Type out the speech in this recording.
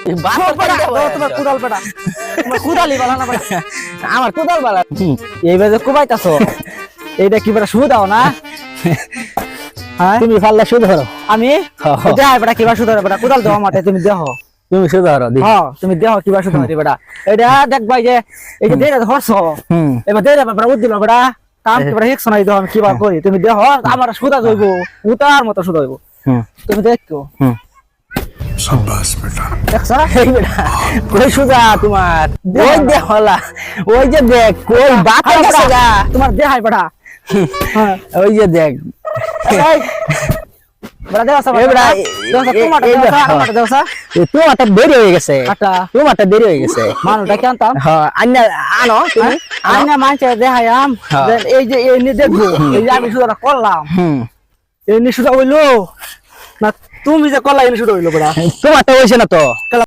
তোমার কুদাল বেটা তোমার কুদালি বালা না বেটা আমার কুদাল বালা এইবার যে কুবাইতাছো এইটা কি বেটা শুধু দাও না হ্যাঁ তুমি পারলে শুধু ধরো আমি যাই বেটা কিবা শুধু বেটা কুদাল দাও মাঠে তুমি দেখো তুমি শুধু ধরো হ্যাঁ তুমি দেখো কিবা শুধু ধরি বেটা এটা দেখবাই যে এই যে দেরা ধরছ এবার দেরা বেটা উদ্দিল বেটা কাম কি বেটা হেকছ নাই দাও আমি কিবা করি তুমি দেখো আমার সুদা জইব উতার মতো সুদা হইব তুমি দেখো शाबाश बेटा দেখছ এই বেটা কই সুদা তোমার ওই দে হলা ওই যে দেখ কই বাত আছে গা তোমার দেহাই বেটা হ্যাঁ ওই যে দেখ এই বেটা দেওয়া এই বেটা টমাটো দেওয়া তোমারটা দেরি হয়ে গেছে আটা তোমারটা দেরি হয়ে গেছে মানুষটা কি আনতাম হ্যাঁ আন্না আনো তুমি আইনা মানছে দেখাইয়াম হ্যাঁ। এই যে এই নিয়ে দেখবো এই যে আমি শুধু করলাম এই নিয়ে শুধু হইলো না তুমি যে করলা এই নিয়ে শুধু হইলো বেটা তোমারটা হইছে না তো